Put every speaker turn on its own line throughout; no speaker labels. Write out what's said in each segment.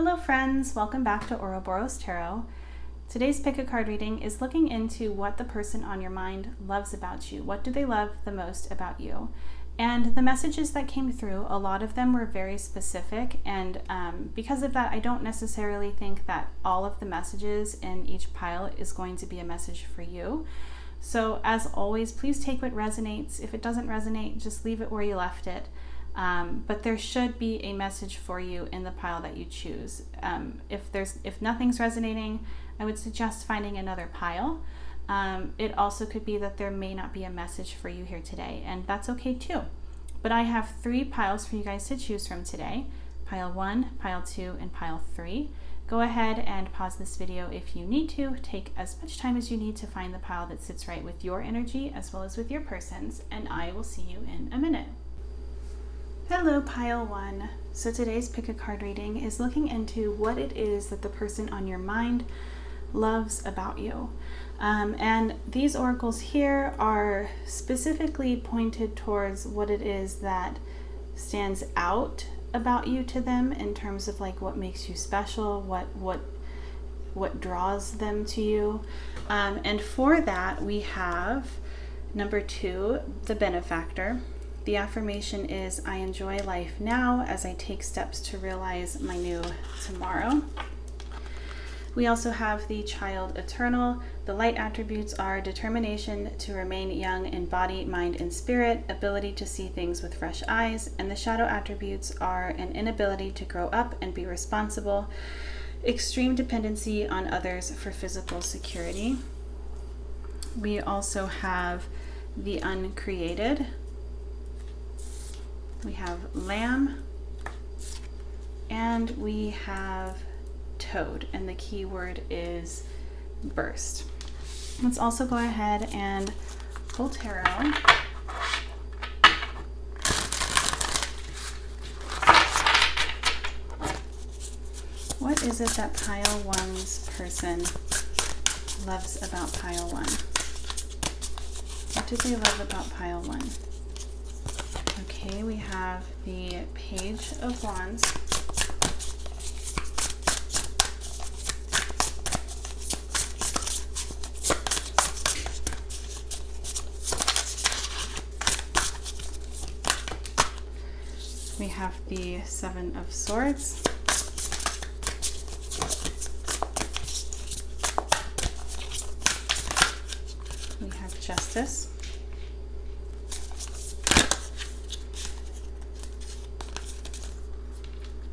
Hello friends, welcome back to Ouroboros Tarot. Today's pick a card reading is looking into what the person on your mind loves about you. What do they love the most about you? And the messages that came through, a lot of them were very specific, and because of that, I don't necessarily think that all of the messages in each pile is going to be a message for you. So as always, please take what resonates. If it doesn't resonate, just leave it where you left it. But there should be a message for you in the pile that you choose. If nothing's resonating, I would suggest finding another pile. It also could be that there may not be a message for you here today, and that's okay too. But I have 3 piles for you guys to choose from today. Pile 1, pile 2, and pile 3. Go ahead and pause this video if you need to. Take as much time as you need to find the pile that sits right with your energy as well as with your person's, and I will see you in a minute. Hello, pile 1. So today's pick a card reading is looking into what it is that the person on your mind loves about you. And these oracles here are specifically pointed towards what it is that stands out about you to them in terms of like what makes you special, what draws them to you. And for that we have number 2, the benefactor. The affirmation is, I enjoy life now as I take steps to realize my new tomorrow. We also have the child eternal. The light attributes are determination to remain young in body, mind, and spirit, ability to see things with fresh eyes, and the shadow attributes are an inability to grow up and be responsible, extreme dependency on others for physical security. We also have the uncreated. We have lamb, and we have toad, and the key word is burst. Let's also go ahead and pull tarot. What is it that pile 1's person loves about pile 1? What do they love about pile 1? Okay, we have the Page of Wands. We have the 7 of Swords. We have Justice.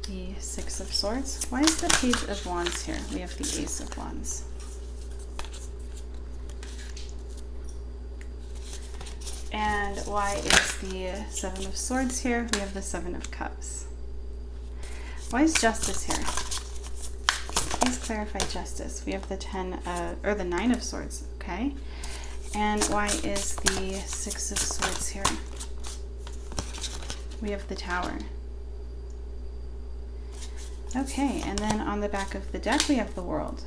The 6 of Swords. Why is the Page of Wands here? We have the Ace of Wands. And why is the 7 of Swords here? We have the 7 of Cups. Why is Justice here? Please clarify Justice. We have the 9 of Swords, okay? And why is the 6 of Swords here? We have the Tower. Okay, and then on the back of the deck we have the World.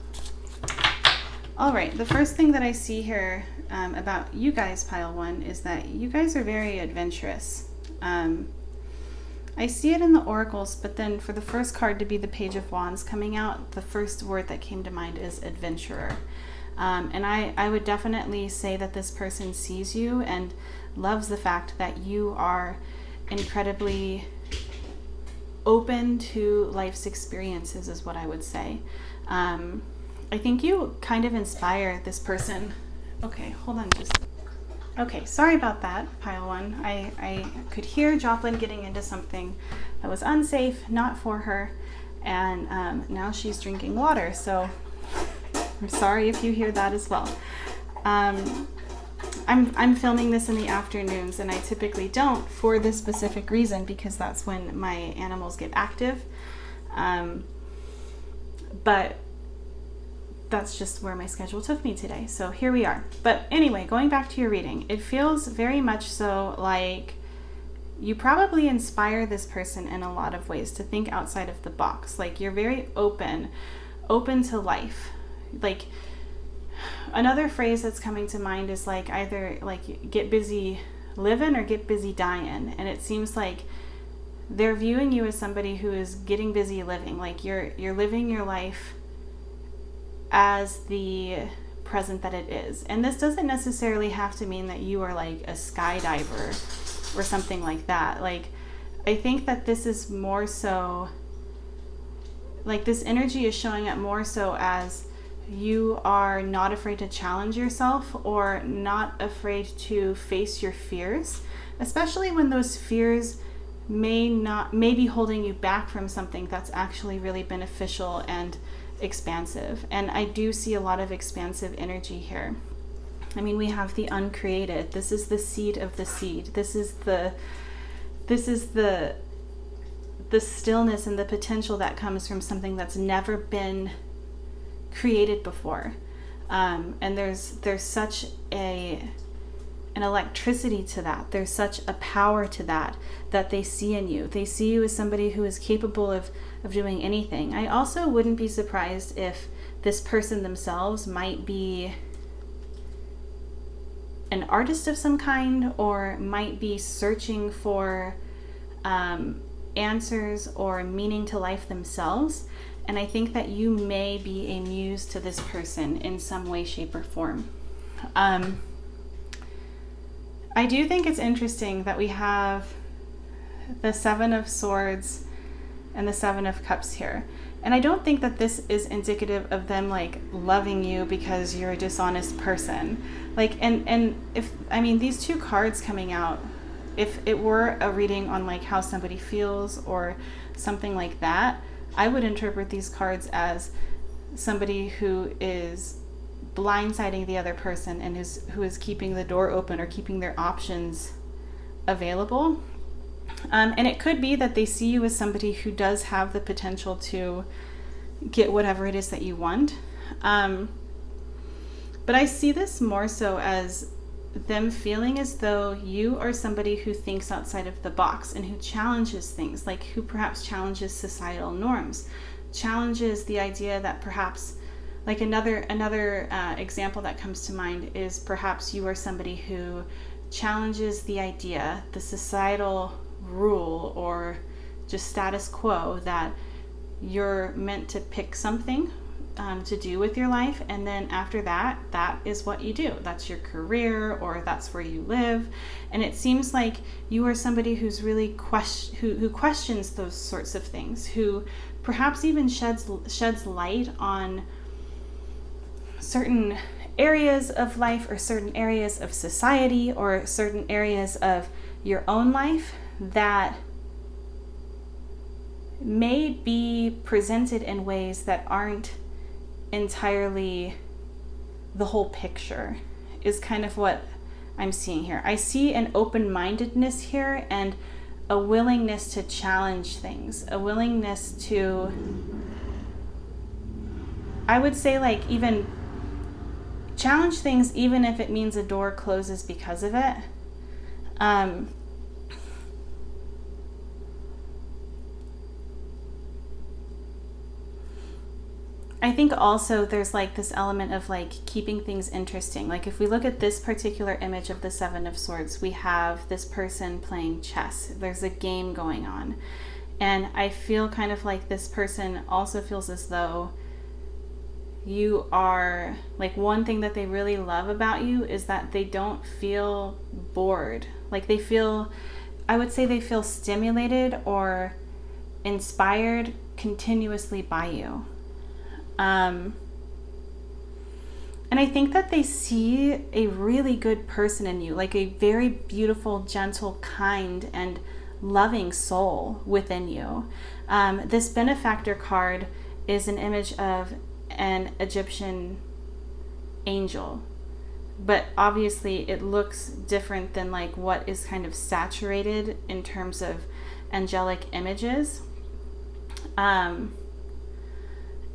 All right, the first thing that I see here about you guys, pile 1, is that you guys are very adventurous. I see it in the oracles, but then for the first card to be the Page of Wands coming out, the first word that came to mind is adventurer. And I would definitely say that this person sees you and loves the fact that you are incredibly open to life's experiences, is what I would say. I think you kind of inspire this person. Okay, hold on okay, sorry about that, pile 1. I could hear Joplin getting into something that was unsafe, not for her, and now she's drinking water, so I'm sorry if you hear that as well. I'm filming this in the afternoons, and I typically don't for this specific reason, because that's when my animals get active. But that's just where my schedule took me today. So here we are. But anyway, going back to your reading, it feels very much so like you probably inspire this person in a lot of ways to think outside of the box. Like you're very open to life. Like another phrase that's coming to mind is like either like get busy living or get busy dying. And it seems like they're viewing you as somebody who is getting busy living. Like you're living your life as the present that it is. And this doesn't necessarily have to mean that you are like a skydiver or something like that. Like, I think that this is more so, like this energy is showing up more so as you are not afraid to challenge yourself or not afraid to face your fears, especially when those fears may be holding you back from something that's actually really beneficial and expansive. And I do see a lot of expansive energy here. I mean, we have the uncreated. This is the seed of the seed. This is the stillness and the potential that comes from something that's never been created before. And there's such an electricity to that. There's such a power to that they see in you. They see you as somebody who is capable of doing anything. I also wouldn't be surprised if this person themselves might be an artist of some kind, or might be searching for answers or meaning to life themselves. And I think that you may be a muse to this person in some way, shape, or form. I do think it's interesting that we have the Seven of Swords and the Seven of Cups here. And I don't think that this is indicative of them like loving you because you're a dishonest person. Like, and if, I mean, these two cards coming out, if it were a reading on like how somebody feels or something like that, I would interpret these cards as somebody who is blindsiding the other person and who is keeping the door open or keeping their options available. And it could be that they see you as somebody who does have the potential to get whatever it is that you want. But I see this more so as them feeling as though you are somebody who thinks outside of the box and who challenges things, like who perhaps challenges societal norms, challenges the idea that perhaps, like another example that comes to mind is perhaps you are somebody who challenges the idea, the societal rule or just status quo that you're meant to pick something to do with your life, and then after that is what you do. That's your career, or that's where you live. And it seems like you are somebody who's really who questions those sorts of things, who perhaps even sheds light on certain areas of life or certain areas of society or certain areas of your own life that may be presented in ways that aren't entirely the whole picture, is kind of what I'm seeing here. I see an open-mindedness here and a willingness to challenge things, a willingness to, I would say, like, even challenge things even if it means a door closes because of it. I think also there's like this element of like keeping things interesting. Like if we look at this particular image of the Seven of Swords, we have this person playing chess. There's a game going on. And I feel kind of like this person also feels as though you are, like, one thing that they really love about you is that they don't feel bored. Like they feel, I would say they feel stimulated or inspired continuously by you. And I think that they see a really good person in you, like a very beautiful, gentle, kind, and loving soul within you. This benefactor card is an image of an Egyptian angel, but obviously it looks different than like what is kind of saturated in terms of angelic images.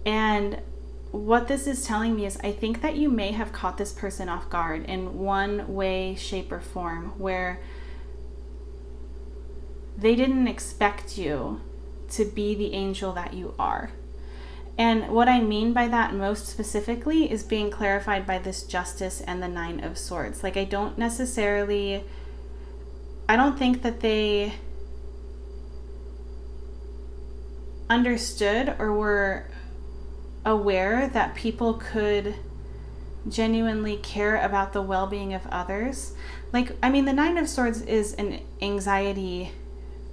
And what this is telling me is I think that you may have caught this person off guard in one way, shape, or form where they didn't expect you to be the angel that you are. And what I mean by that most specifically is being clarified by this Justice and the Nine of Swords. Like I don't think that they understood or were aware that people could genuinely care about the well-being of others. Like, I mean, the Nine of Swords is an anxiety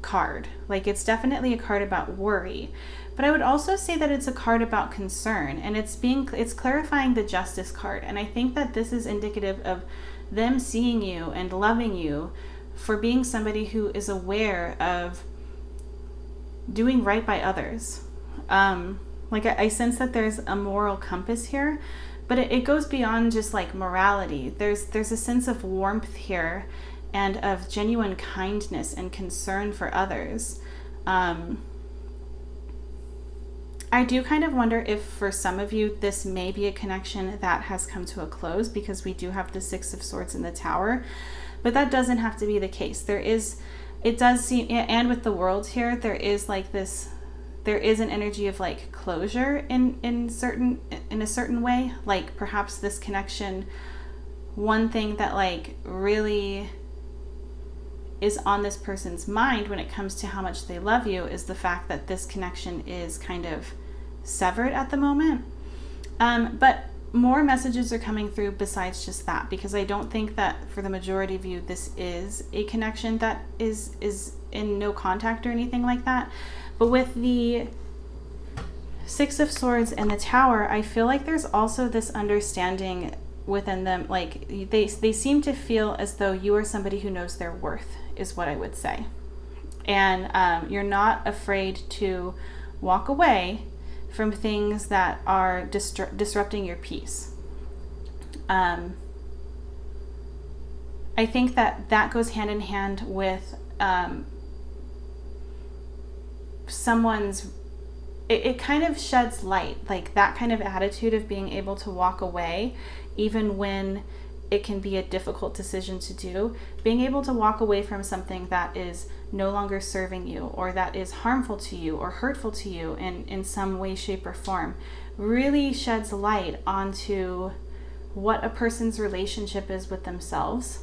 card. Like, it's definitely a card about worry. But I would also say that it's a card about concern, and it's clarifying the Justice card. And I think that this is indicative of them seeing you and loving you for being somebody who is aware of doing right by others. Like, I sense that there's a moral compass here, but it goes beyond just like morality. There's a sense of warmth here and of genuine kindness and concern for others. I do kind of wonder if for some of you this may be a connection that has come to a close, because we do have the Six of Swords in the Tower, but that doesn't have to be the case. It does seem, and with the World here, there is an energy of like closure in a certain way. Like, perhaps this connection, one thing that like really is on this person's mind when it comes to how much they love you is the fact that this connection is kind of severed at the moment. But more messages are coming through besides just that, because I don't think that for the majority of you this is a connection that is in no contact or anything like that. But with the Six of Swords and the Tower, I feel like there's also this understanding within them. Like, they seem to feel as though you are somebody who knows their worth, is what I would say. And you're not afraid to walk away from things that are disrupting your peace. I think that goes hand in hand with someone's, it kind of sheds light, like that kind of attitude of being able to walk away even when it can be a difficult decision to do. Being able to walk away from something that is no longer serving you, or that is harmful to you or hurtful to you in some way, shape, or form, really sheds light onto what a person's relationship is with themselves.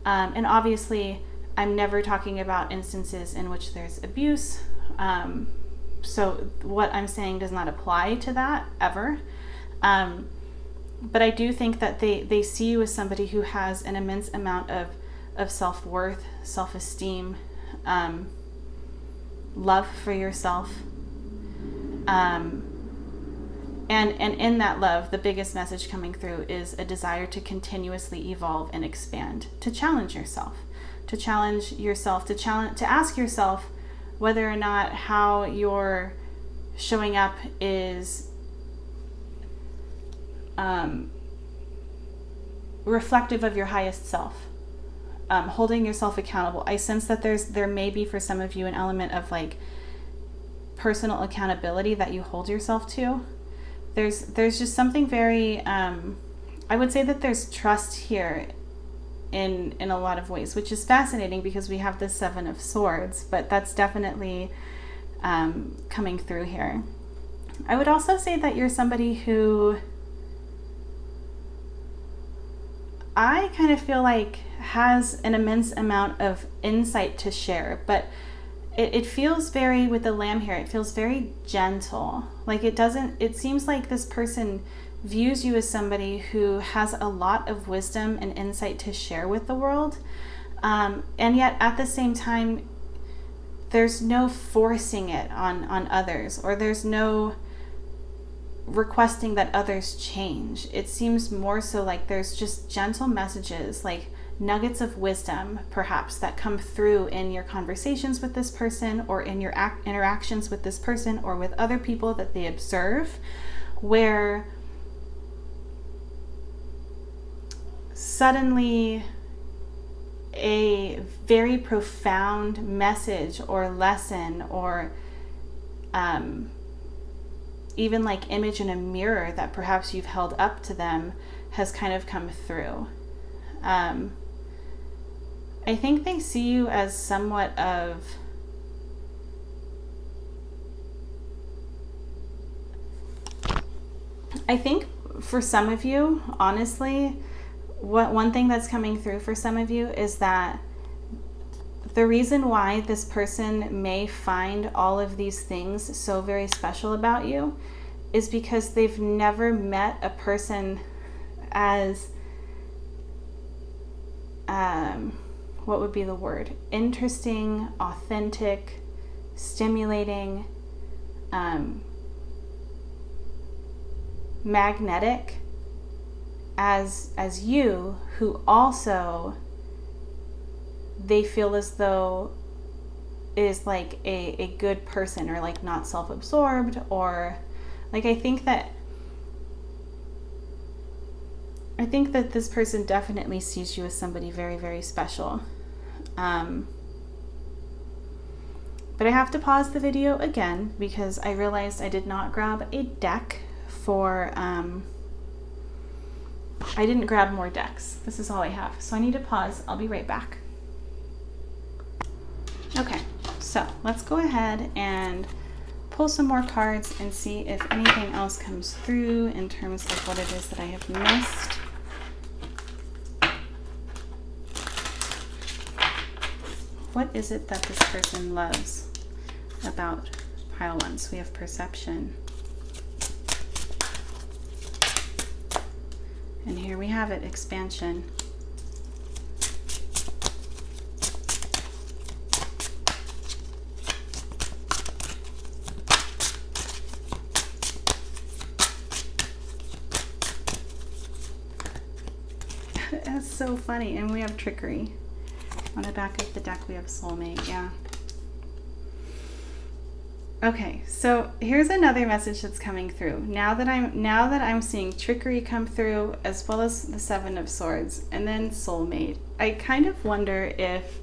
And obviously, I'm never talking about instances in which there's abuse. So what I'm saying does not apply to that ever. But I do think that they see you as somebody who has an immense amount of self-worth, self-esteem, love for yourself. And in that love, the biggest message coming through is a desire to continuously evolve and expand, to challenge yourself, to ask yourself whether or not how you're showing up is reflective of your highest self, holding yourself accountable. I sense that there may be for some of you an element of like personal accountability that you hold yourself to. There's just something very, I would say that there's trust here in a lot of ways, which is fascinating because we have the Seven of Swords, but that's definitely coming through here. I would also say that you're somebody who I kind of feel like has an immense amount of insight to share, but it feels very, with the Lamb here, it feels very gentle. Like it seems like this person views you as somebody who has a lot of wisdom and insight to share with the world. And yet at the same time, there's no forcing it on others, or there's no requesting that others change. It seems more so like there's just gentle messages, like nuggets of wisdom perhaps, that come through in your conversations with this person, or in your interactions with this person, or with other people that they observe, where suddenly a very profound message or lesson, or even like image in a mirror that perhaps you've held up to them has kind of come through. I think they see you as somewhat of I think for some of you, honestly, one thing that's coming through for some of you is that The reason why this person may find all of these things so very special about you is because they've never met a person as, what would be the word? Interesting, authentic, stimulating, magnetic as you, who also they feel as though is like a good person, or like not self-absorbed, or like I think that this person definitely sees you as somebody very, very special. But I have to pause the video again because I realized I did not grab a deck for, I didn't grab more decks. This is all I have. So I need to pause. I'll be right back. Okay, so let's go ahead and pull some more cards and see if anything else comes through in terms of what it is that I have missed. What is it that this person loves about pile one? So we have perception. And here we have it, expansion. That's so funny. And we have trickery. On the back of the deck we have soulmate, yeah. Okay, so here's another message that's coming through. Now that I'm seeing trickery come through, as well as the Seven of Swords, and then soulmate, I kind of wonder if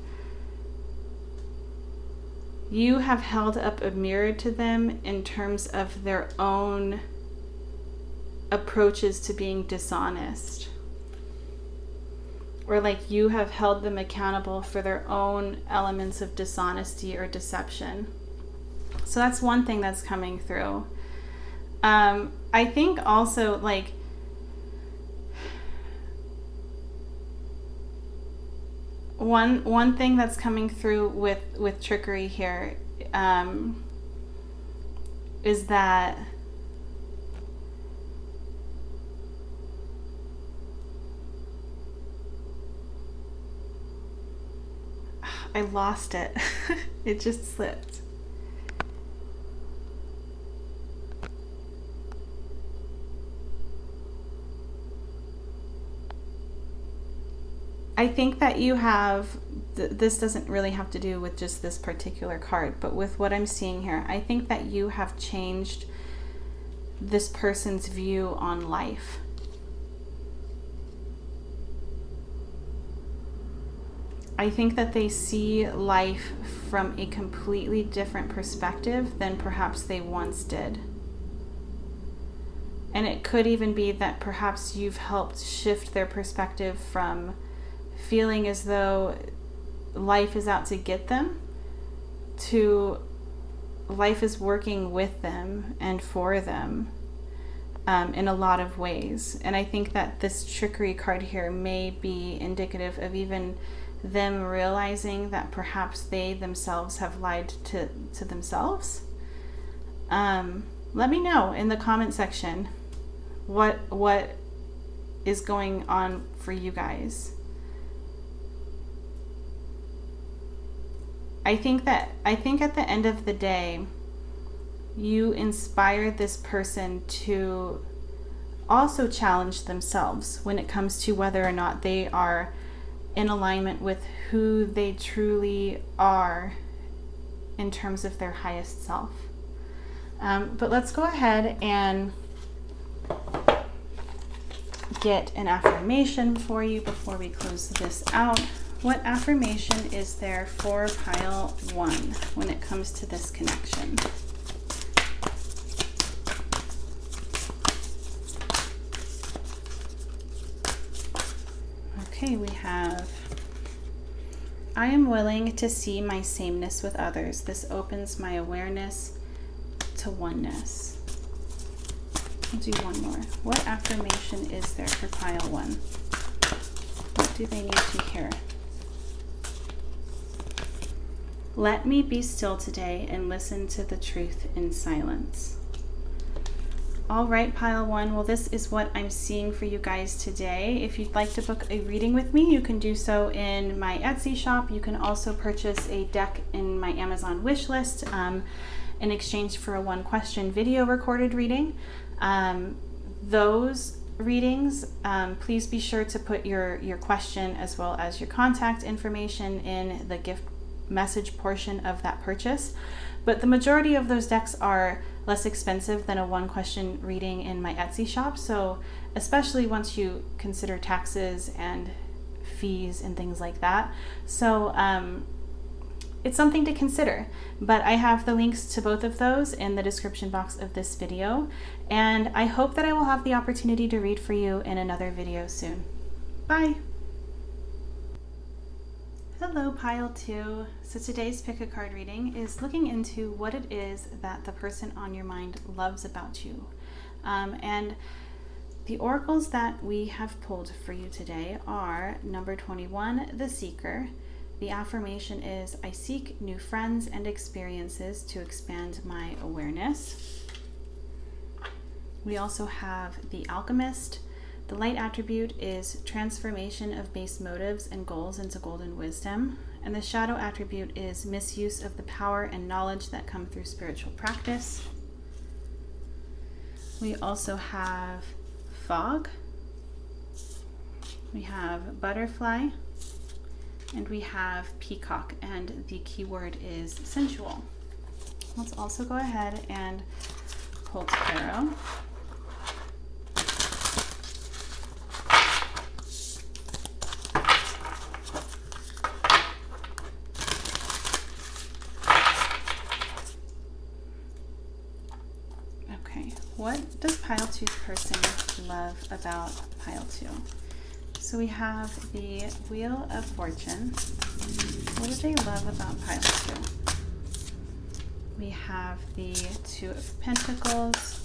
you have held up a mirror to them in terms of their own approaches to being dishonest. Or like you have held them accountable for their own elements of dishonesty or deception. So that's one thing that's coming through. I think also like one thing that's coming through with trickery here is that I lost it. It just slipped. I think that you have, this doesn't really have to do with just this particular card, but with what I'm seeing here, I think that you have changed this person's view on life. I think that they see life from a completely different perspective than perhaps they once did. And it could even be that perhaps you've helped shift their perspective from feeling as though life is out to get them to life is working with them and for them in a lot of ways. And I think that this trickery card here may be indicative of even them realizing that perhaps they themselves have lied to themselves. Let me know in the comment section what is going on for you guys. I think at the end of the day, you inspire this person to also challenge themselves when it comes to whether or not they are in alignment with who they truly are in terms of their highest self. But let's go ahead and get an affirmation for you before we close this out. What affirmation is there for pile one when it comes to this connection? Okay, we have, I am willing to see my sameness with others. This opens my awareness to oneness. I'll do one more. What affirmation is there for pile one? What do they need to hear? Let me be still today and listen to the truth in silence. All right, pile one. Well, this is what I'm seeing for you guys today. If you'd like to book a reading with me, you can do so in my Etsy shop. You can also purchase a deck in my Amazon wish list in exchange for a 1-question video recorded reading. Those readings, please be sure to put your question as well as your contact information in the gift message portion of that purchase. But the majority of those decks are less expensive than a 1-question reading in my Etsy shop. So especially once you consider taxes and fees and things like that. So it's something to consider. But I have the links to both of those in the description box of this video. And I hope that I will have the opportunity to read for you in another video soon. Bye. Hello, pile 2. So today's pick a card reading is looking into what it is that the person on your mind loves about you. And the oracles that we have pulled for you today are number 21, the Seeker. The affirmation is, I seek new friends and experiences to expand my awareness. We also have the Alchemist. The light attribute is transformation of base motives and goals into golden wisdom. And the shadow attribute is misuse of the power and knowledge that come through spiritual practice. We also have fog. We have butterfly. And we have peacock, and the keyword is sensual. Let's also go ahead and pull tarot. What does pile 2's person love about pile 2? So we have the Wheel of Fortune. What do they love about pile 2? We have the Two of Pentacles.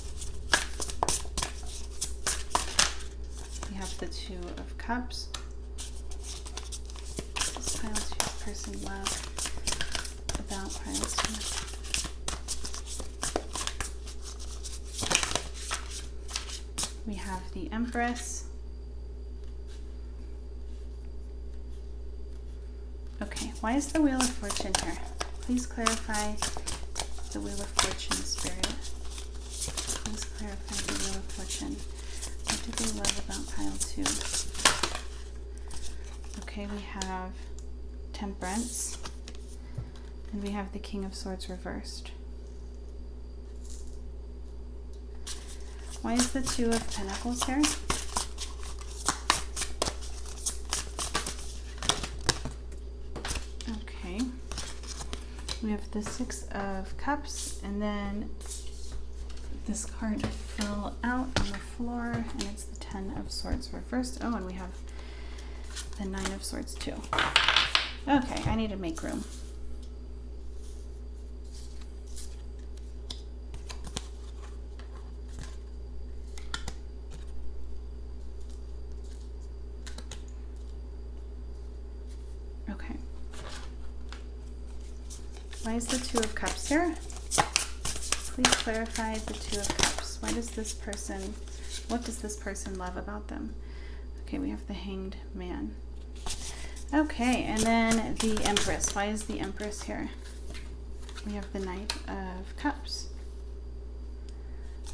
We have the Two of Cups. What does pile 2's person love about pile 2? We have the Empress. Okay, why is the Wheel of Fortune here? Please clarify the Wheel of Fortune, Spirit. Please clarify the Wheel of Fortune. What do they love about pile 2? Okay, we have Temperance. And we have the King of Swords reversed. Why is the Two of Pentacles here? Okay. We have the Six of Cups, and then this card fell out on the floor, and it's the Ten of Swords reversed. Oh, and we have the Nine of Swords too. Okay, I need to make room. Okay. Why is the Two of Cups here? Please clarify the Two of Cups. Why does this person, what does this person love about them? Okay, we have the Hanged Man. Okay, and then the Empress. Why is the Empress here? We have the Knight of Cups.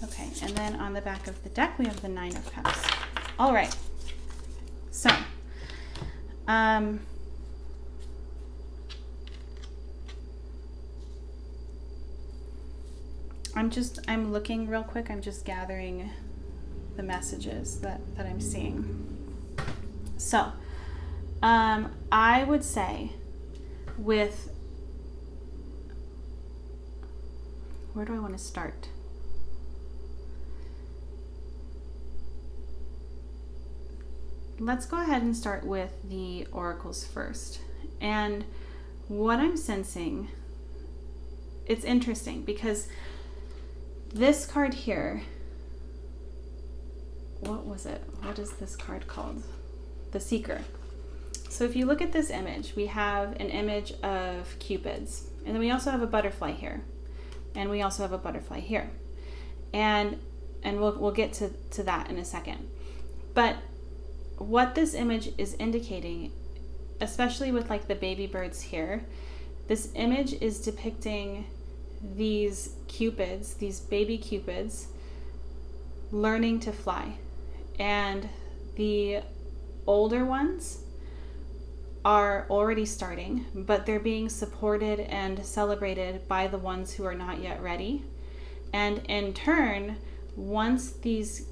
Okay, and then on the back of the deck, we have the Nine of Cups. All right. So, I'm looking real quick. I'm just gathering the messages that I'm seeing. So, I would say with, where do I want to start? Let's go ahead and start with the oracles first. And what I'm sensing, it's interesting because this card here, what was it? What is this card called? The Seeker. So if you look at this image, we have an image of cupids, and then we also have a butterfly here, and we also have a butterfly here, and we'll get to that in a second. But what this image is indicating, especially with like the baby birds here, this image is depicting these cupids, these baby cupids, learning to fly. And the older ones are already starting, but they're being supported and celebrated by the ones who are not yet ready. And in turn, once these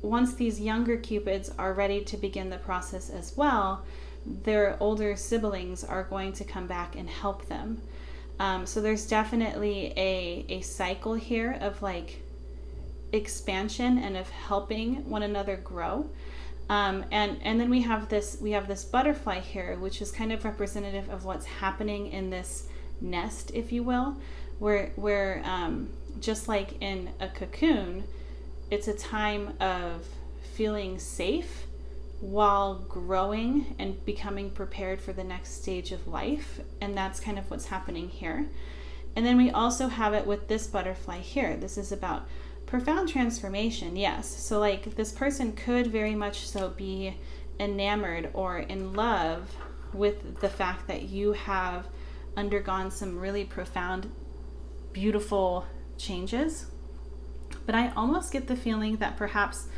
younger cupids are ready to begin the process as well, their older siblings are going to come back and help them. So there's definitely a cycle here of like expansion and of helping one another grow. And then we have this butterfly here, which is kind of representative of what's happening in this nest, if you will, where just like in a cocoon, it's a time of feeling safe while growing and becoming prepared for the next stage of life. And that's kind of what's happening here. And then we also have it with this butterfly here. This is about profound transformation, yes. So like this person could very much so be enamored or in love with the fact that you have undergone some really profound, beautiful changes. But I almost get the feeling that perhaps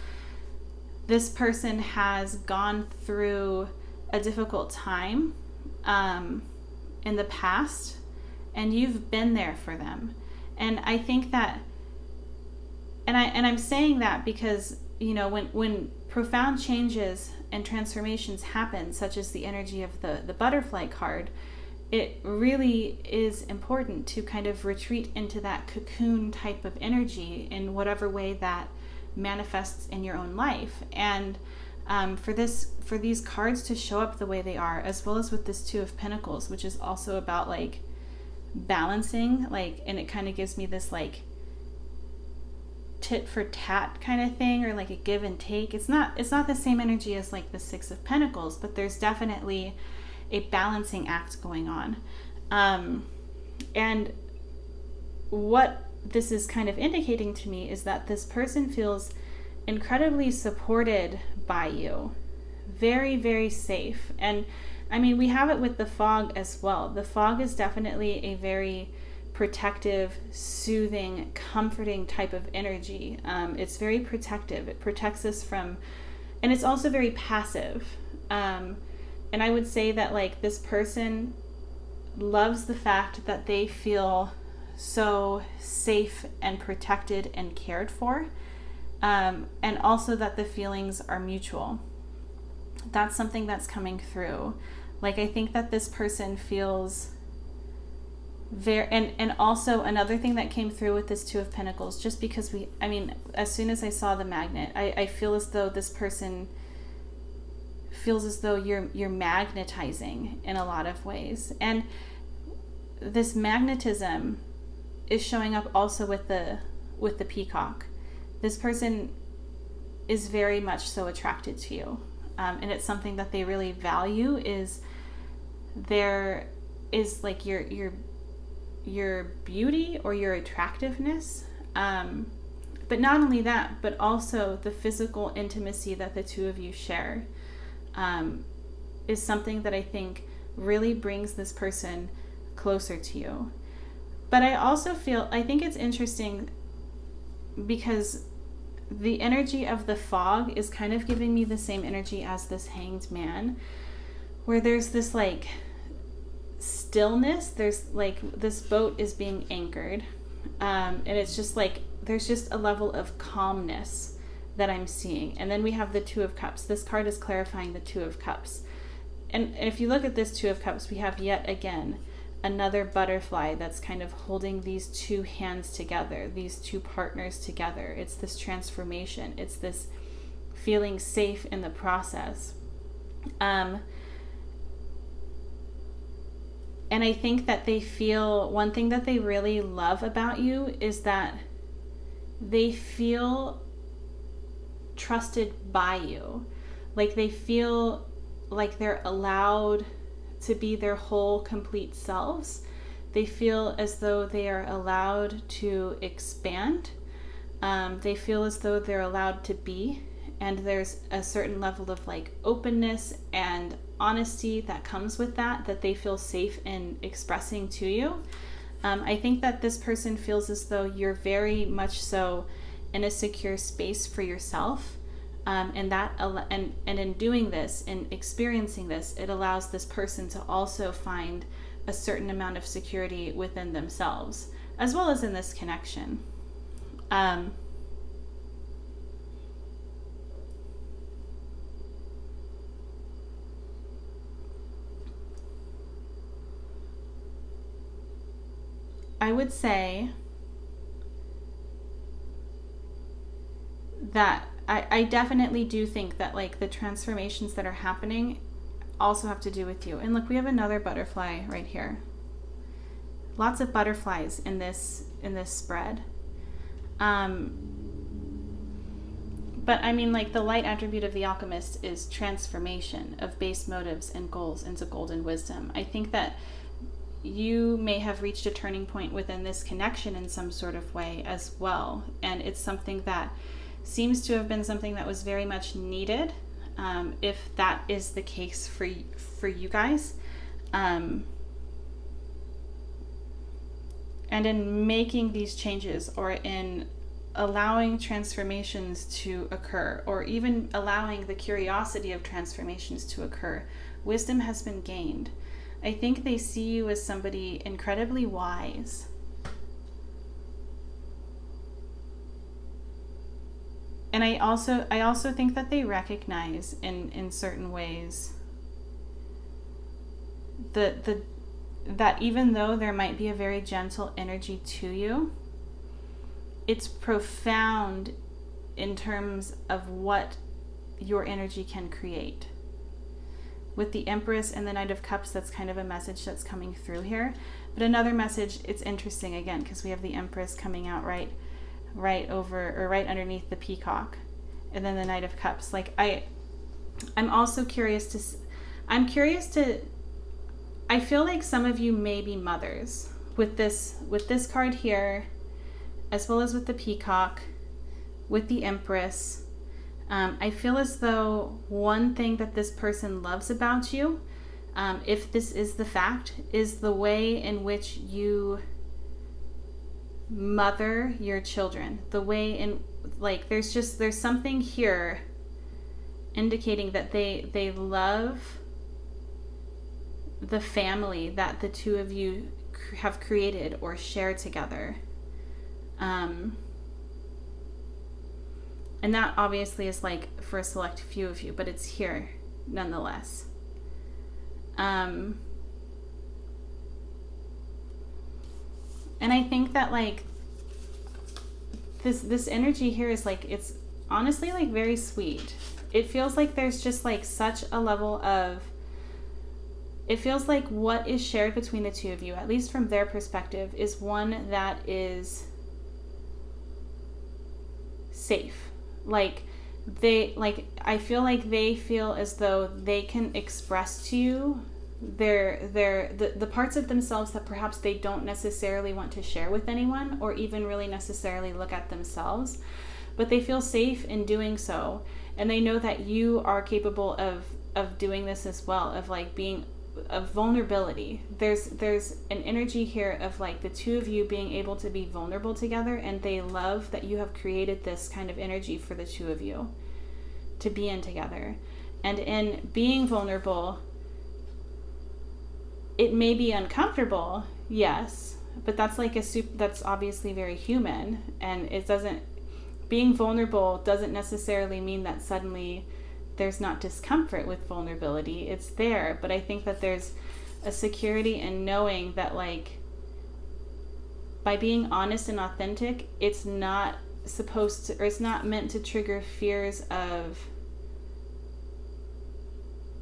this person has gone through a difficult time in the past, and you've been there for them. And I think that, and I'm saying that because, you know, when profound changes and transformations happen, such as the energy of the butterfly card, it really is important to kind of retreat into that cocoon type of energy in whatever way that manifests in your own life. And for these cards to show up the way they are, as well as with this Two of Pentacles, which is also about like balancing, like, and it kind of gives me this like tit for tat kind of thing, or like a give and take. It's not the same energy as like the Six of Pentacles, but there's definitely a balancing act going on. And what this is kind of indicating to me is that this person feels incredibly supported by you, very, very safe. And I mean, we have it with the fog as well. The fog is definitely a very protective, soothing, comforting type of energy. It's very protective. It protects us from, and it's also very passive. And I would say that like this person loves the fact that they feel so safe and protected and cared for, and also that the feelings are mutual. That's something that's coming through. Like, I think that this person feels very, and also another thing that came through with this Two of Pentacles, just because as soon as I saw the magnet, I feel as though this person feels as though you're magnetizing in a lot of ways. And this magnetism is showing up also with the peacock. This person is very much so attracted to you. And it's something that they really value, is there is like your beauty or your attractiveness. But not only that, but also the physical intimacy that the two of you share is something that I think really brings this person closer to you. But I think it's interesting because the energy of the fog is kind of giving me the same energy as this Hanged Man, where there's this like stillness. There's like this boat is being anchored, and it's just like there's just a level of calmness that I'm seeing. And then we have the Two of Cups. This card is clarifying the Two of Cups. And if you look at this Two of Cups, we have yet again another butterfly that's kind of holding these two hands together, these two partners together. It's this transformation. It's this feeling safe in the process. And I think that they feel, one thing that they really love about you is that they feel trusted by you. Like they feel like they're allowed to be their whole, complete selves. They feel as though they are allowed to expand. They feel as though they're allowed to be, and there's a certain level of like openness and honesty that comes with that they feel safe in expressing to you. I think that this person feels as though you're very much so in a secure space for yourself. And in doing this, in experiencing this, it allows this person to also find a certain amount of security within themselves, as well as in this connection. I would say that I definitely do think that like the transformations that are happening also have to do with you. And look, we have another butterfly right here. Lots of butterflies in this spread. But I mean, like, the light attribute of the alchemist is transformation of base motives and goals into golden wisdom. I think that you may have reached a turning point within this connection in some sort of way as well. And it's something that seems to have been something that was very much needed, if that is the case for you guys. And in making these changes, or in allowing transformations to occur, or even allowing the curiosity of transformations to occur, wisdom has been gained. I think they see you as somebody incredibly wise. And I also think that they recognize in certain ways that even though there might be a very gentle energy to you, it's profound in terms of what your energy can create. With the Empress and the Knight of Cups, that's kind of a message that's coming through here. But another message, it's interesting again, because we have the Empress coming out right over, or right underneath the Peacock, and then the Knight of Cups. Like, I'm also curious to I feel like some of you may be mothers with this card here, as well as with the Peacock, with the Empress. I feel as though one thing that this person loves about you, if this is the fact, is the way in which you mother your children. The way in, like, there's something here indicating that they love the family that the two of you have created or share together. And that obviously is like for a select few of you, but it's here nonetheless. And I think that like this energy here is like, it's honestly like very sweet. It feels like there's just like such a level of, it feels like what is shared between the two of you, at least from their perspective, is one that is safe. Like, I feel like they feel as though they can express to you the parts of themselves that perhaps they don't necessarily want to share with anyone, or even really necessarily look at themselves, but they feel safe in doing so, and they know that you are capable of doing this as well, of like being of vulnerability. There's an energy here of like the two of you being able to be vulnerable together, and they love that you have created this kind of energy for the two of you to be in together. And in being vulnerable, it may be uncomfortable, yes, but that's like that's obviously very human, and being vulnerable doesn't necessarily mean that suddenly there's not discomfort with vulnerability. It's there, but I think that there's a security in knowing that, like, by being honest and authentic, it's not supposed to, or it's not meant to trigger fears of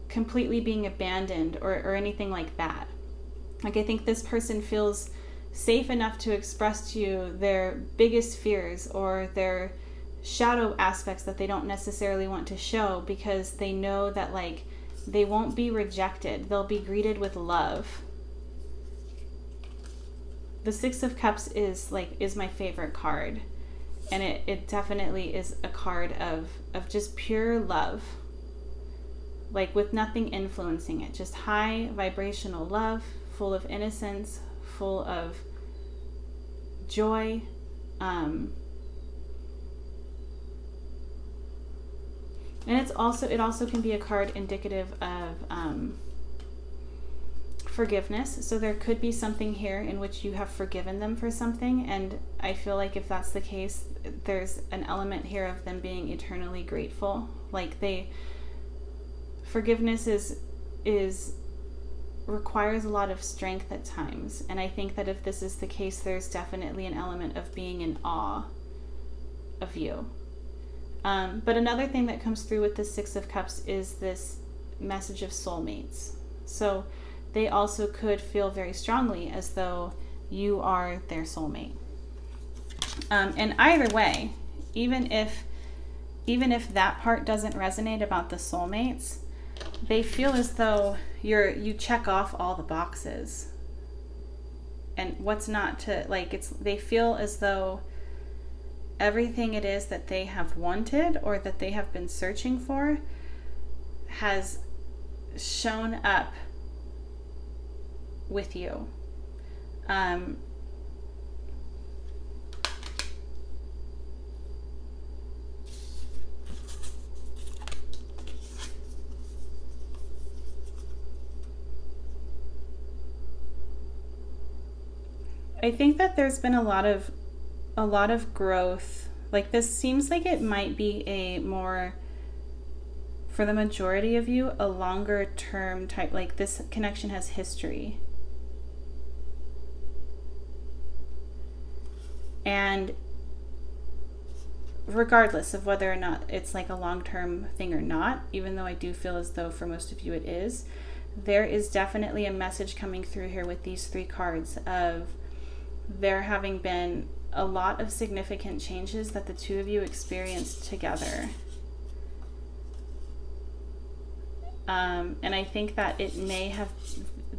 completely being abandoned or anything like that. Like, I think this person feels safe enough to express to you their biggest fears or their shadow aspects that they don't necessarily want to show, because they know that, like, They won't be rejected. They'll be greeted with love. The Six of Cups is my favorite card. And it definitely is a card of just pure love. Like with nothing influencing it. Just high vibrational love, full of innocence, full of joy. And it also can be a card indicative of forgiveness. So there could be something here in which you have forgiven them for something, and I feel like if that's the case, there's an element here of them being eternally grateful. Like forgiveness is requires a lot of strength at times, and I think that if this is the case, there's definitely an element of being in awe of you. But another thing that comes through with the Six of Cups is this message of soulmates. So they also could feel very strongly as though you are their soulmate. And either way, even if that part doesn't resonate about the soulmates, they feel as though you check off all the boxes. And what's not to, they feel as though everything it is that they have wanted or that they have been searching for has shown up with you. I think that there's been a lot of growth. Like this seems like it might be a more, for the majority of you, a longer term type, like this connection has history. And regardless of whether or not it's like a long-term thing or not, even though I do feel as though for most of you it is, there is definitely a message coming through here with these three cards of there having been a lot of significant changes that the two of you experienced together. And I think that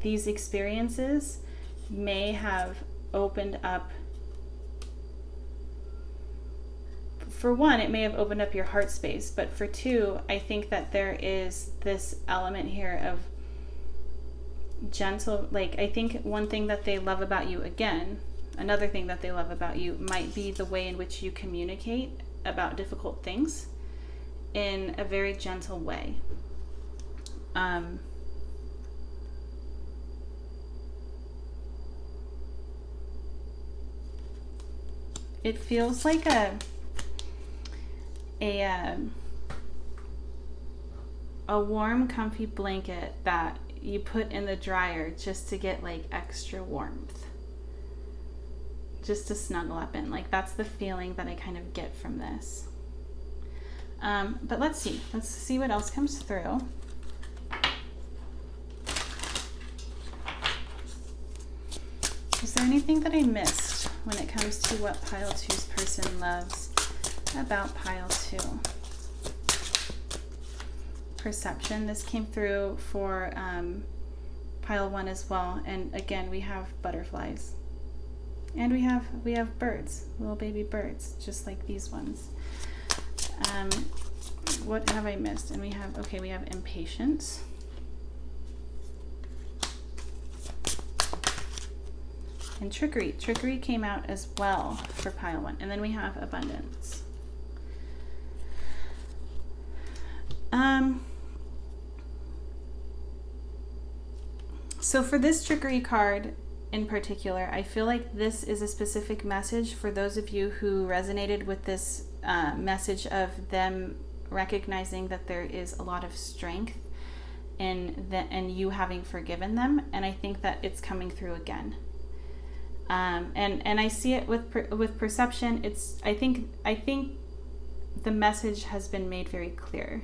these experiences may have opened up, for one, it may have opened up your heart space, but for two, I think that there is this element here of gentle, I think one thing that they love about you, another thing that they love about you might be the way in which you communicate about difficult things in a very gentle way. It feels like a warm, comfy blanket that you put in the dryer just to get extra warmth, just to snuggle up in. That's the feeling that I kind of get from this. But let's see what else comes through. Is there anything that I missed when it comes to what pile 2's person loves about pile 2? Perception. This came through for pile 1 as well. And again, we have butterflies. And we have birds, little baby birds, just like these ones. What have I missed? And we have impatience. And trickery. Trickery came out as well for pile 1. And then we have abundance. So for this trickery card in particular, I feel like this is a specific message for those of you who resonated with this message of them recognizing that there is a lot of strength in you having forgiven them. And I think that it's coming through again. And I see it with perception. I think the message has been made very clear.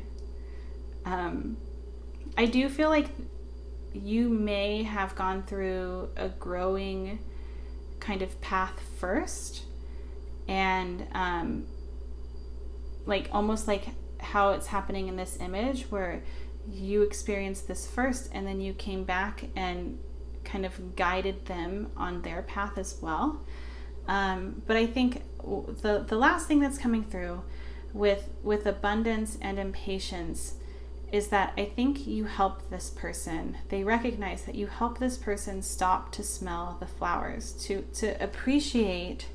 I do feel like you may have gone through a growing kind of path first, and almost like how it's happening in this image, where you experienced this first, and then you came back and kind of guided them on their path as well. But I think the last thing that's coming through with abundance and impatience is that I think you help this person. They recognize that you help this person stop to smell the flowers, to appreciate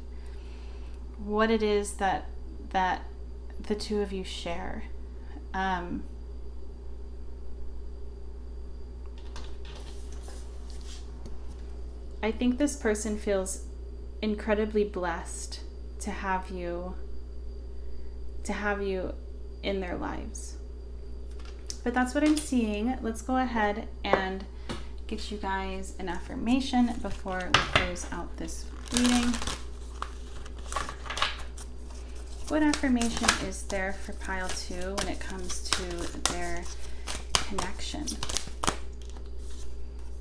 what it is that the two of you share. I think this person feels incredibly blessed to have you in their lives. But that's what I'm seeing. Let's go ahead and get you guys an affirmation before we close out this reading. What affirmation is there for pile 2 when it comes to their connection?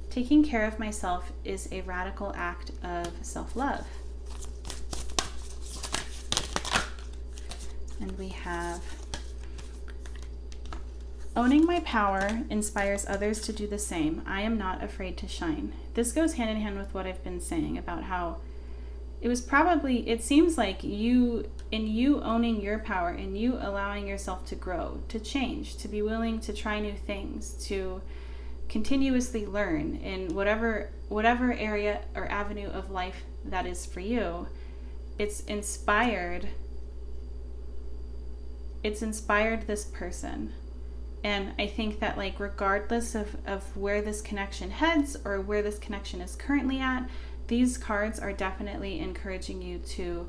Taking care of myself is a radical act of self-love. And we have, owning my power inspires others to do the same. I am not afraid to shine. This goes hand in hand with what I've been saying about how it seems like you owning your power and you allowing yourself to grow, to change, to be willing to try new things, to continuously learn in whatever area or avenue of life that is for you. It's inspired this person. And I think that, like, regardless of where this connection heads or where this connection is currently at, these cards are definitely encouraging you to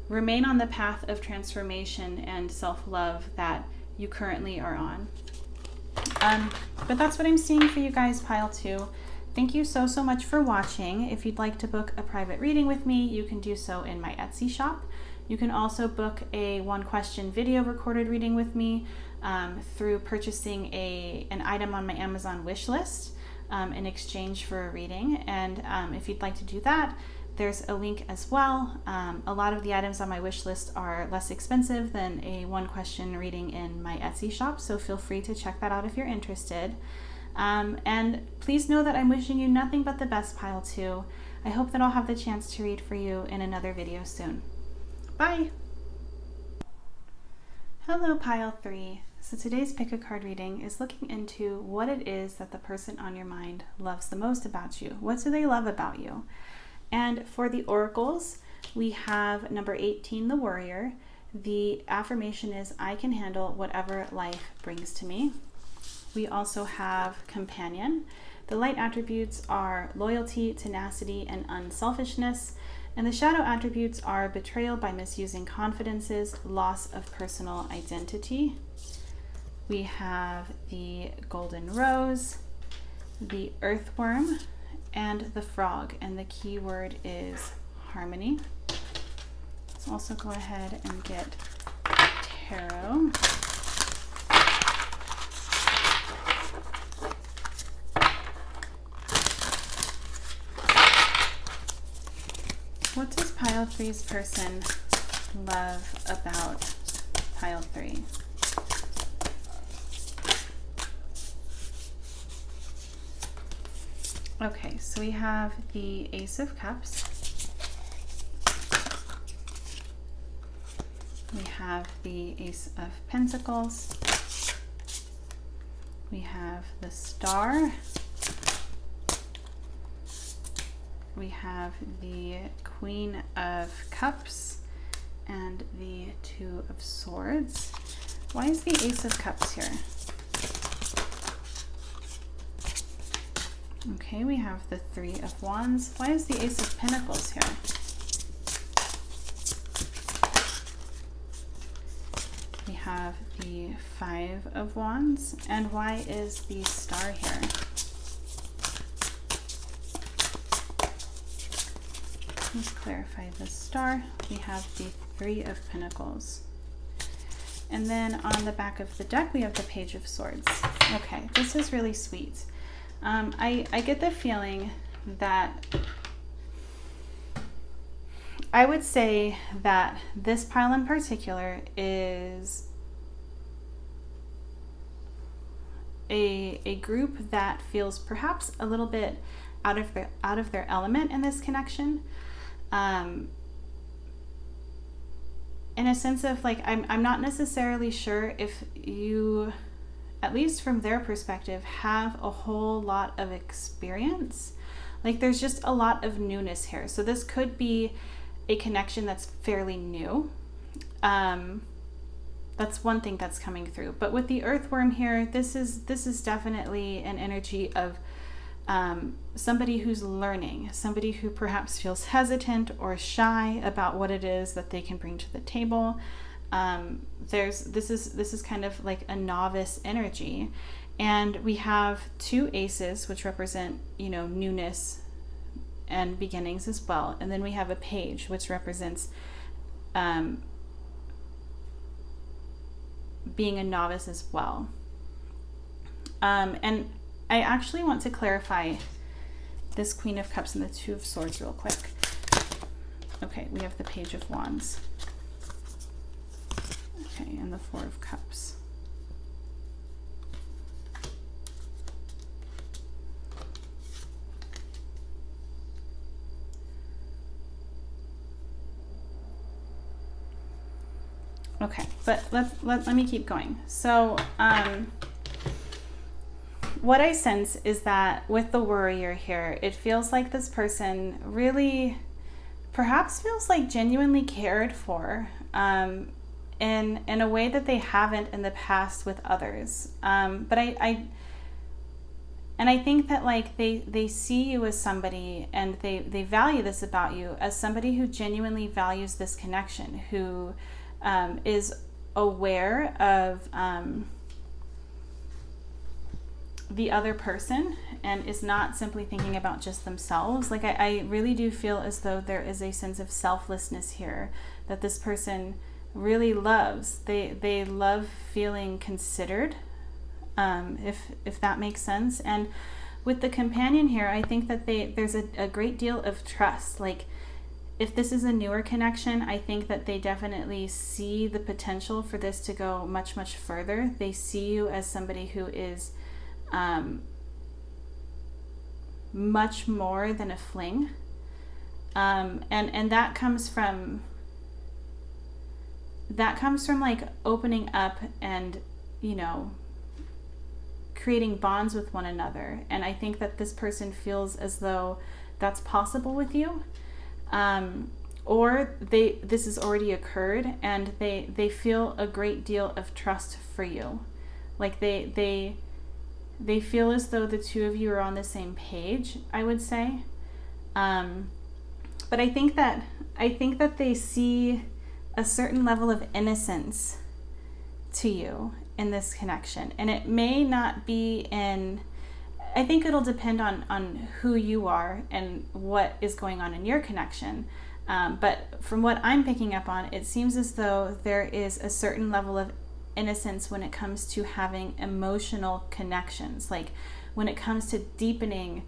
remain on the path of transformation and self-love that you currently are on. But that's what I'm seeing for you guys, pile 2. Thank you so much for watching. If you'd like to book a private reading with me, you can do so in my Etsy shop. You can also book a 1-question video recorded reading with me through purchasing an item on my Amazon wish list in exchange for a reading. And if you'd like to do that, there's a link as well. A lot of the items on my wish list are less expensive than a 1-question reading in my Etsy shop, so feel free to check that out if you're interested. And please know that I'm wishing you nothing but the best, pile 2. I hope that I'll have the chance to read for you in another video soon. Bye! Hello, pile 3. So today's pick a card reading is looking into what it is that the person on your mind loves the most about you. What do they love about you? And for the oracles, we have number 18, the warrior. The affirmation is, I can handle whatever life brings to me. We also have companion. The light attributes are loyalty, tenacity, and unselfishness. And the shadow attributes are betrayal by misusing confidences, loss of personal identity. We have the golden rose, the earthworm, and the frog, and the key word is harmony. Let's also go ahead and get tarot. What does pile 3's person love about pile 3? Okay, so we have the Ace of Cups. We have the Ace of Pentacles. We have the Star. We have the Queen of Cups and the Two of Swords. Why is the Ace of Cups here? Okay, we have the Three of Wands. Why is the Ace of Pentacles here? We have the Five of Wands. And why is the Star here? Let's clarify the Star. We have the Three of Pentacles. And then on the back of the deck, we have the Page of Swords. Okay, this is really sweet. I get the feeling that I would say that this pile in particular is a group that feels perhaps a little bit out of their element in this connection. In a sense of like, I'm not necessarily sure if you, at least from their perspective, have a whole lot of experience. Like there's just a lot of newness here. So this could be a connection that's fairly new. That's one thing that's coming through. But with the earthworm here, this is definitely an energy of somebody who's learning, somebody who perhaps feels hesitant or shy about what it is that they can bring to the table. This is kind of like a novice energy, and we have two aces, which represent, you know, newness and beginnings as well, and then we have a page, which represents being a novice as well. And I actually want to clarify this Queen of Cups and the Two of Swords real quick. Okay, we have the Page of Wands. Okay, and the Four of Cups. Okay, but let me keep going. So, what I sense is that with the Warrior here, it feels like this person really perhaps feels like genuinely cared for in a way that they haven't in the past with others. But I think that like they see you as somebody, and they value this about you as somebody who genuinely values this connection, who is aware of the other person and is not simply thinking about just themselves. Like I really do feel as though there is a sense of selflessness here that this person really loves. They love feeling considered, if that makes sense. And with the Companion here, I think that there's a great deal of trust. Like if this is a newer connection, I think that they definitely see the potential for this to go much, much further. They see you as somebody who is much more than a fling. And that comes from like opening up and, you know, creating bonds with one another. And I think that this person feels as though that's possible with you. Or this has already occurred, and they feel a great deal of trust for you. Like they feel as though the two of you are on the same page, I would say. But I think that they see a certain level of innocence to you in this connection. And it may not be I think it'll depend on who you are and what is going on in your connection. But from what I'm picking up on, it seems as though there is a certain level of innocence when it comes to having emotional connections, like when it comes to deepening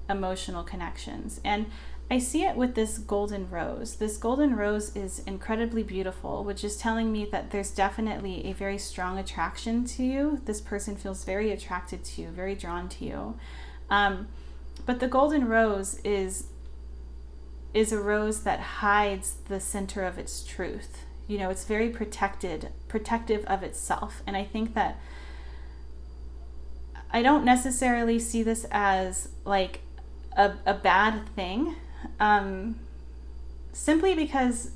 emotional connections. And I see it with this golden rose. This golden rose is incredibly beautiful, which is telling me that there's definitely a very strong attraction to you. This person feels very attracted to you, very drawn to you. But the golden rose is a rose that hides the center of its truth. You know, it's very protective of itself. And I think that I don't necessarily see this as like a bad thing, simply because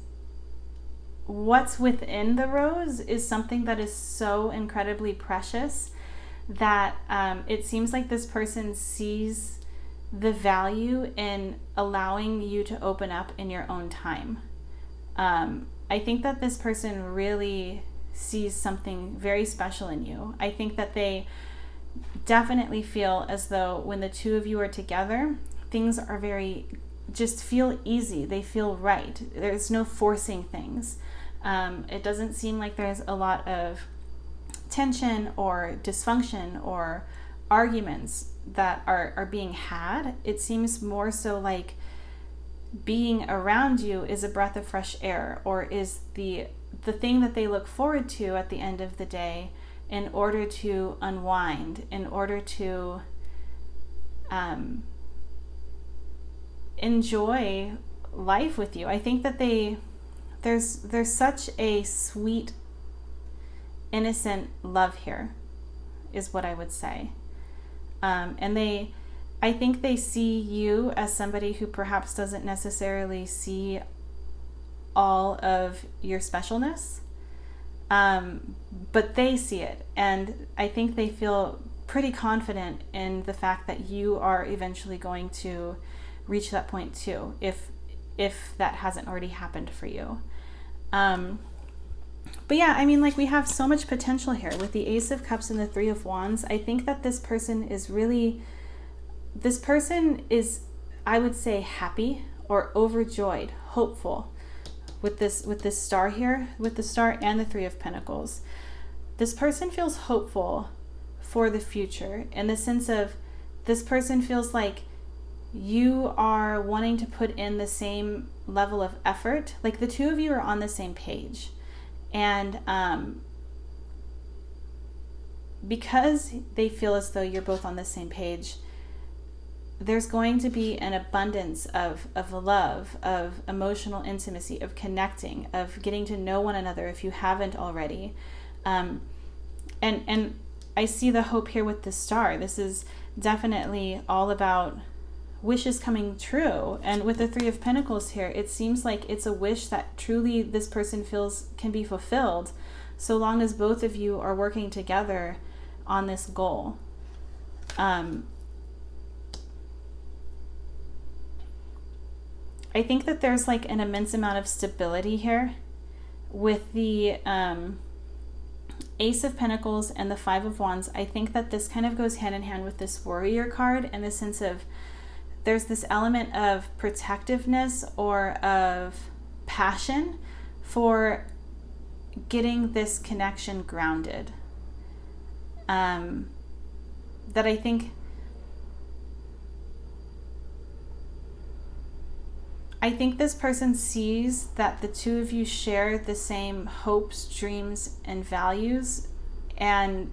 what's within the rose is something that is so incredibly precious that it seems like this person sees the value in allowing you to open up in your own time. I think that this person really sees something very special in you. I think that they definitely feel as though when the two of you are together, things are just feel easy. They feel right. There's no forcing things. It doesn't seem like there's a lot of tension or dysfunction or arguments that are being had. It seems more so like being around you is a breath of fresh air, or is the thing that they look forward to at the end of the day in order to unwind, in order to enjoy life with you. I think that there's such a sweet, innocent love here, is what I would say. And I think they see you as somebody who perhaps doesn't necessarily see all of your specialness, but they see it, and I think they feel pretty confident in the fact that you are eventually going to reach that point too, if that hasn't already happened for you. But yeah, I mean, like, we have so much potential here with the Ace of Cups and the Three of Wands. I think that this person is, I would say, happy or overjoyed, hopeful with this star here, with the star and the Three of Pentacles. This person feels hopeful for the future, in the sense of, this person feels like you are wanting to put in the same level of effort. Like, the two of you are on the same page. And because they feel as though you're both on the same page, there's going to be an abundance of love, of emotional intimacy, of connecting, of getting to know one another if you haven't already. And I see the hope here with the star. This is definitely all about wishes coming true. And with the Three of Pentacles here, it seems like it's a wish that truly this person feels can be fulfilled, so long as both of you are working together on this goal. I think that there's like an immense amount of stability here with the Ace of Pentacles and the Five of Wands. I think that this kind of goes hand in hand with this Warrior card, in the sense of, there's this element of protectiveness or of passion for getting this connection grounded. That I think this person sees that the two of you share the same hopes, dreams, and values. And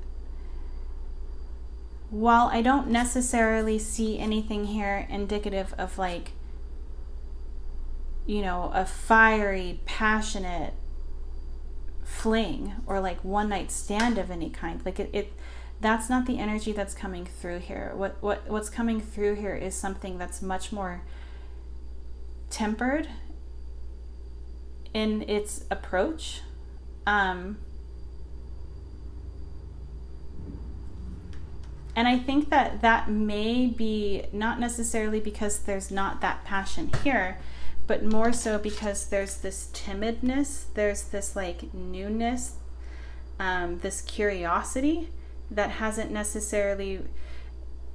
while I don't necessarily see anything here indicative of, like, you know, a fiery, passionate fling or like one night stand of any kind, like that's not the energy that's coming through here. What's coming through here is something that's much more tempered in its approach. And I think that may be not necessarily because there's not that passion here, but more so because there's this timidness, there's this like newness, this curiosity that hasn't necessarily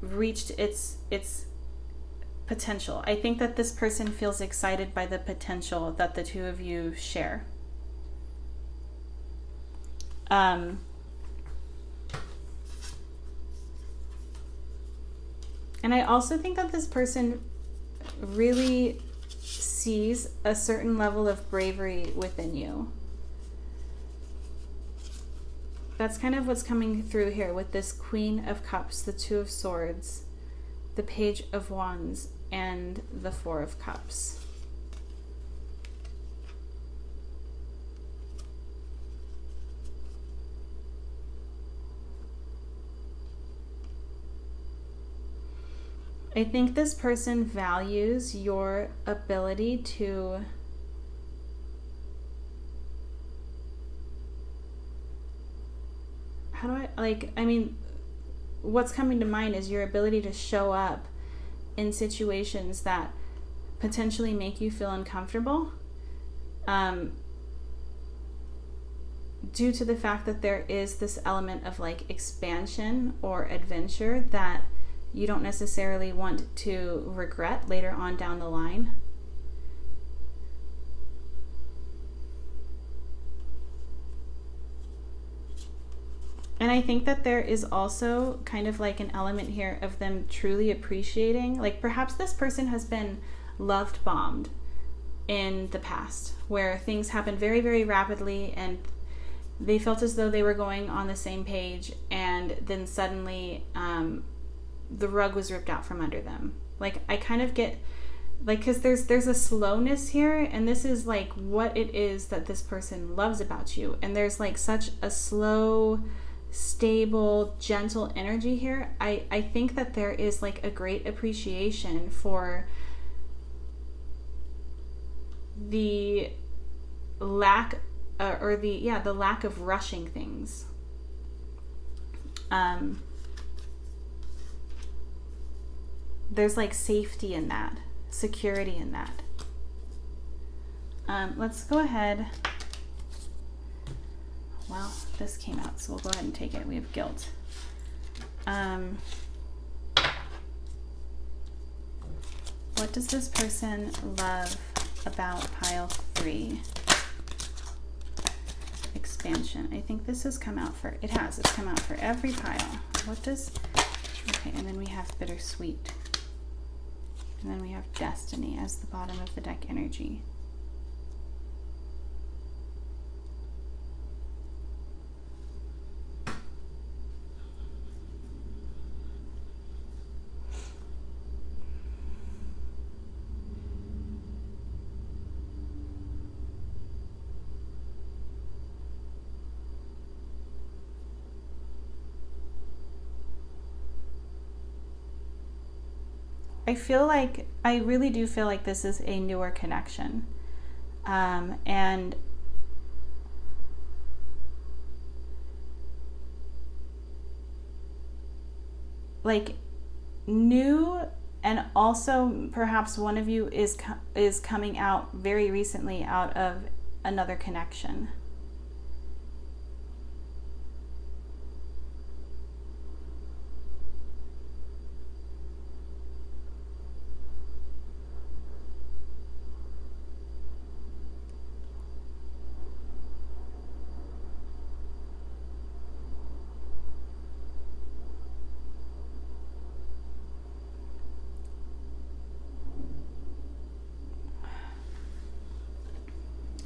reached its potential. I think that this person feels excited by the potential that the two of you share. And I also think that this person really sees a certain level of bravery within you. That's kind of what's coming through here with this Queen of Cups, the Two of Swords, the Page of Wands, and the Four of Cups. I think this person values your ability to what's coming to mind is your ability to show up in situations that potentially make you feel uncomfortable, due to the fact that there is this element of like expansion or adventure that you don't necessarily want to regret later on down the line. And I think that there is also kind of like an element here of them truly appreciating, like perhaps this person has been loved bombed in the past, where things happen very, very rapidly and they felt as though they were going on the same page, and then suddenly the rug was ripped out from under them. Like, I kind of get, like, because there's a slowness here, and this is like what it is that this person loves about you, and there's like such a slow, stable, gentle energy here. I think that there is like a great appreciation for the lack the lack of rushing things. There's like safety in that, security in that. Let's go ahead. Well, this came out, so we'll go ahead and take it. We have guilt. What does this person love about pile 3? Expansion. I think this has come out for, it's come out for every pile. What does, okay, and then we have bittersweet. And then we have destiny as the bottom of the deck energy. I really do feel like this is a newer connection. And like new, and also perhaps one of you is coming out very recently out of another connection.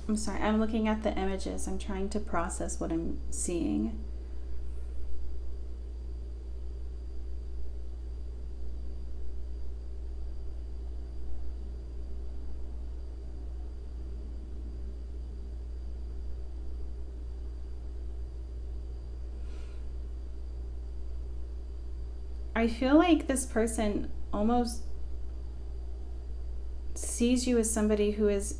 I'm sorry, I'm looking at the images. I'm trying to process what I'm seeing. I feel like this person almost sees you as somebody who is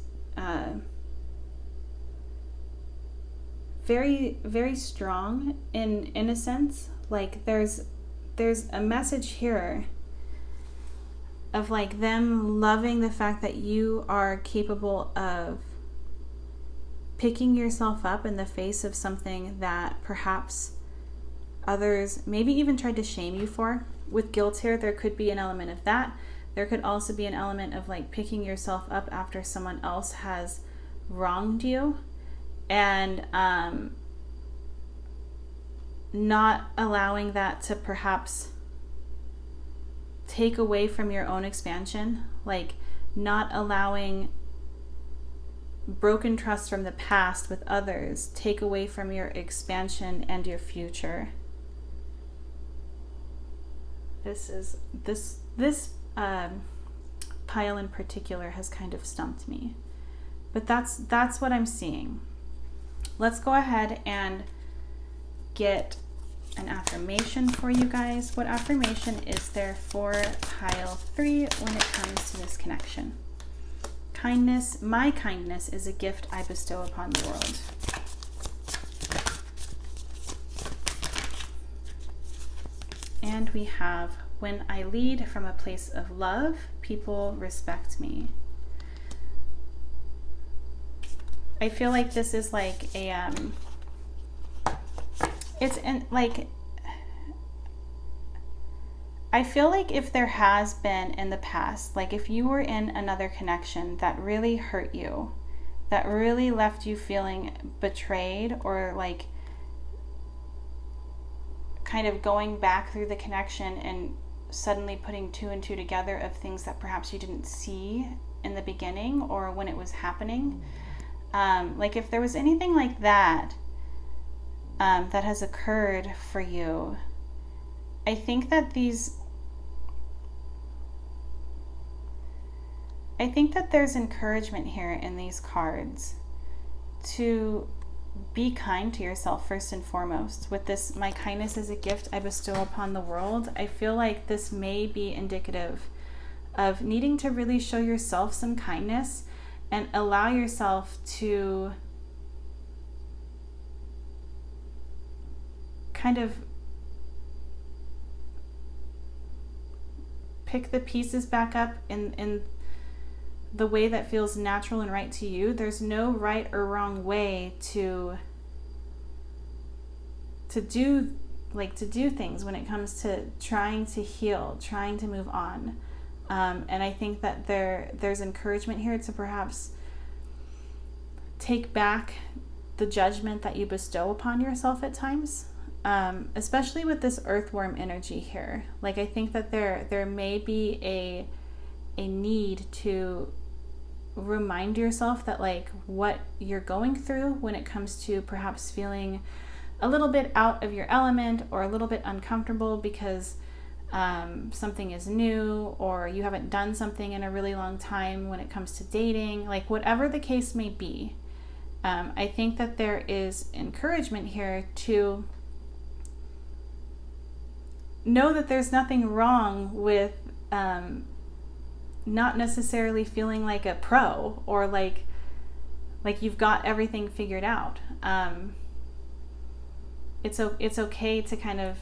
very, very strong in a sense. Like there's a message here of like them loving the fact that you are capable of picking yourself up in the face of something that perhaps others maybe even tried to shame you for. With guilt here, there could be an element of that. There could also be an element of like picking yourself up after someone else has wronged you, and not allowing that to perhaps take away from your own expansion, like not allowing broken trust from the past with others take away from your expansion and your future. This pile in particular has kind of stumped me, but that's what I'm seeing. Let's go ahead and get an affirmation for you guys. What affirmation is there for pile 3 when it comes to this connection? Kindness. My kindness is a gift I bestow upon the world. And we have, when I lead from a place of love, people respect me. I feel like this is like a, it's in like, I feel like if there has been in the past, like if you were in another connection that really hurt you, that really left you feeling betrayed, or like kind of going back through the connection and suddenly putting 2 and 2 together of things that perhaps you didn't see in the beginning or when it was happening. Like if there was anything like that, that has occurred for you. I think that there's encouragement here in these cards to be kind to yourself first and foremost. With this, my kindness is a gift I bestow upon the world, I feel like this may be indicative of needing to really show yourself some kindness and allow yourself to kind of pick the pieces back up in the way that feels natural and right to you. There's no right or wrong way to do things when it comes to trying to heal, trying to move on. And I think that there's encouragement here to perhaps take back the judgment that you bestow upon yourself at times, especially with this earthworm energy here. Like, I think that there may be a need to remind yourself that, like, what you're going through when it comes to perhaps feeling a little bit out of your element or a little bit uncomfortable because something is new, or you haven't done something in a really long time when it comes to dating, like whatever the case may be. I think that there is encouragement here to know that there's nothing wrong with not necessarily feeling like a pro or like you've got everything figured out. It's okay to kind of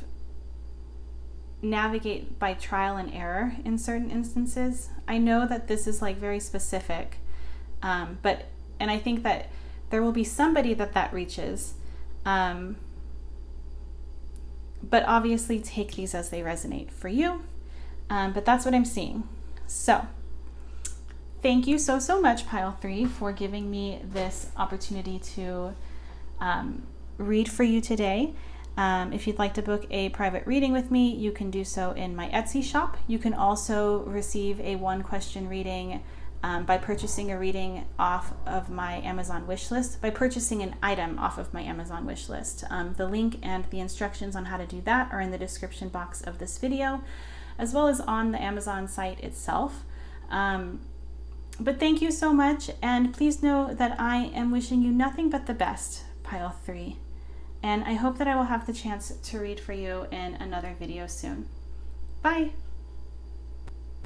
navigate by trial and error in certain instances. I know that this is like very specific, and I think that there will be somebody that reaches, but obviously take these as they resonate for you. But that's what I'm seeing. So thank you so much, Pile 3, for giving me this opportunity to read for you today. If you'd like to book a private reading with me, you can do so in my Etsy shop. You can also receive a 1-question reading by purchasing a reading off of my Amazon wishlist, by purchasing an item off of my Amazon wishlist. The link and the instructions on how to do that are in the description box of this video, as well as on the Amazon site itself. But thank you so much, and please know that I am wishing you nothing but the best, Pile 3. And I hope that I will have the chance to read for you in another video soon. Bye!